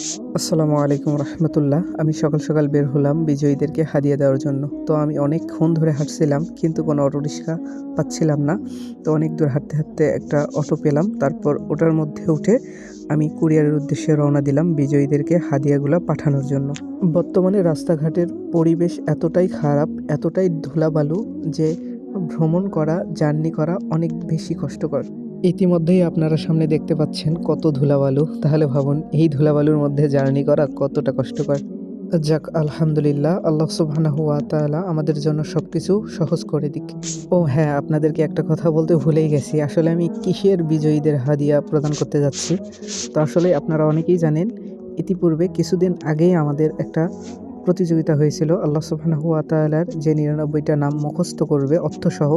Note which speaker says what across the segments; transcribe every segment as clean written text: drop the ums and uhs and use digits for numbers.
Speaker 1: আসসালামু আলাইকুম রহমতুল্লাহ। আমি সকাল সকাল বের হলাম বিজয়ীদেরকে হাদিয়া দেওয়ার জন্য। তো আমি অনেকক্ষণ ধরে হাঁটছিলাম, কিন্তু কোনো অটোরিক্সা পাচ্ছিলাম না। তো অনেক দূর হাঁটতে হাঁটতে একটা অটো পেলাম। তারপর ওটার মধ্যে উঠে আমি কুরিয়ারের উদ্দেশ্যে রওনা দিলাম বিজয়ীদেরকে হাদিয়াগুলো পাঠানোর জন্য। বর্তমানে রাস্তাঘাটের পরিবেশ এতটাই খারাপ, এতটাই ধুলাবালু যে ভ্রমণ করা, জার্নি করা অনেক বেশি কষ্টকর। ইতিমধ্যেই আপনারা সামনে দেখতে পাচ্ছেন কত ধুলাবালু। তাহলে ভাবুন এই ধুলাবালুর মধ্যে জার্নি করা কতটা কষ্টকর। যাক, আলহামদুলিল্লাহ, আল্লাহ সুবহানাহু ওয়া তাআলা আমাদের জন্য সবকিছু সহজ করে দিক। ও হ্যাঁ, আপনাদেরকে একটা কথা বলতে ভুলেই গেছি। আসলে আমি কিসের বিজয়ীদের হাদিয়া প্রদান করতে যাচ্ছি। তো আসলে আপনারা অনেকেই জানেন, ইতিপূর্বে কিছুদিন আগেই আমাদের একটা প্রতিযোগিতা হয়েছিল। আল্লাহ সুবহানাহু ওয়া তাআলার যে ৯৯টা নাম মুখস্থ করবে অর্থসহ,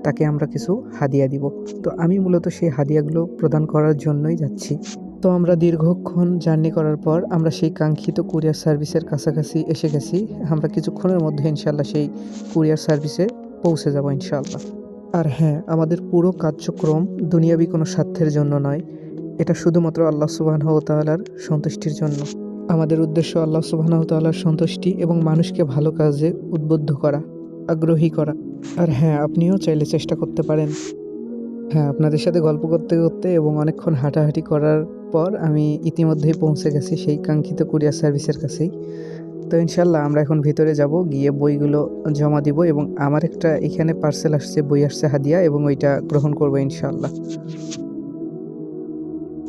Speaker 1: তাকে আমরা কিছু হাদিয়া দিব। তো আমি মূলত সেই হাদিয়াগুলো প্রদান করার জন্যই যাচ্ছি। তো আমরা দীর্ঘক্ষণ জার্নি করার পর আমরা সেই কাঙ্ক্ষিত কুরিয়ার সার্ভিসের কাছাকাছি এসে গেছি। আমরা কিছুক্ষণের মধ্যে ইনশাআল্লাহ সেই কুরিয়ার সার্ভিসে পৌঁছে যাব ইনশাআল্লাহ। আর হ্যাঁ, আমাদের পুরো কার্যক্রম দুনিয়াবি কোনো স্বার্থের জন্য নয়। এটা শুধুমাত্র আল্লাহ সুবহানাহু ওয়া তাআলার সন্তুষ্টির জন্য। আমাদের উদ্দেশ্য আল্লাহ সুবহানাহু ওয়া তাআলার সন্তুষ্টি এবং মানুষকে ভালো কাজে উদ্বুদ্ধ করা, আগ্রহী করা। আর হ্যাঁ, আপনিও চাইলে চেষ্টা করতে পারেন। হ্যাঁ, আপনাদের সাথে গল্প করতে করতে এবং অনেকক্ষণ হাঁটাহাঁটি করার পর আমি ইতিমধ্যেই পৌঁছে গেছি সেই কাঙ্ক্ষিত কুরিয়ার সার্ভিসের কাছেই। তো ইনশাল্লাহ আমরা এখন ভিতরে যাব, গিয়ে বইগুলো জমা দিব এবং আমার একটা এখানে পার্সেল আসছে, বই আসছে হাদিয়া, এবং ওইটা গ্রহণ করবো ইনশাল্লাহ।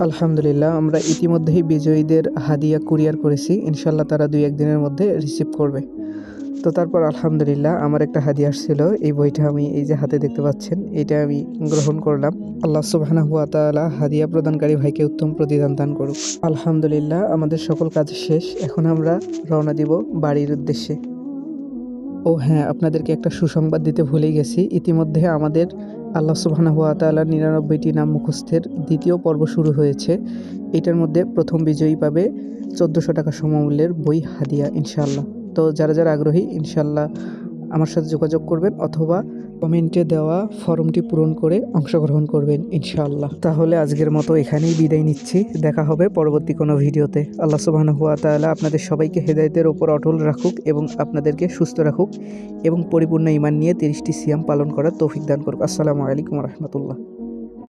Speaker 1: আলহামদুলিল্লাহ, আমরা ইতিমধ্যেই বিজয়ীদের হাদিয়া কুরিয়ার করেছি। ইনশাল্লাহ তারা ২-১ দিনের মধ্যে রিসিভ করবে। তো তারপর আলহামদুলিল্লাহ আমার একটা হাদিয়া আসছিল। এই বইটা আমি এই যে হাতে দেখতে পাচ্ছেন, এটা আমি গ্রহণ করলাম। আল্লাহ সুবহানাহু ওয়া তাআলা হাদিয়া প্রদানকারী ভাইকে উত্তম প্রতিদান দান করুক। আলহামদুলিল্লাহ, আমাদের সকল কাজ শেষ। এখন আমরা রওনা দিব বাড়ির উদ্দেশ্যে। ও হ্যাঁ, আপনাদেরকে একটা সুসংবাদ দিতে ভুলেই গেছি। ইতিমধ্যে আমাদের আল্লাহ সুবহানাহু ওয়া তাআলার ৯৯টি নাম মুখস্থের দ্বিতীয় পর্ব শুরু হয়েছে। এটার মধ্যে প্রথম বিজয়ী পাবে ১৪০০ টাকা সমমূল্যের বই হাদিয়া ইনশাআল্লাহ। তো যারা যারা আগ্রহী ইনশাআল্লাহ আমার সাথে যোগাযোগ করবেন, অথবা কমেন্টে দেওয়া ফর্মটি পূরণ করে অংশগ্রহণ করবেন ইনশাআল্লাহ। তাহলে আজকের মতো এখানেই বিদায় নিচ্ছি। দেখা হবে পরবর্তী কোনো ভিডিওতে। আল্লাহ সুবহানাহু ওয়া তাআলা আপনাদের সবাইকে হেদায়েতের ওপর অটল রাখুক এবং আপনাদেরকে সুস্থ রাখুক এবং পরিপূর্ণ ঈমান নিয়ে ৩০টি সিয়াম পালন করার তৌফিক দান করুক। আসসালামু আলাইকুম ওয়া রাহমাতুল্লাহ।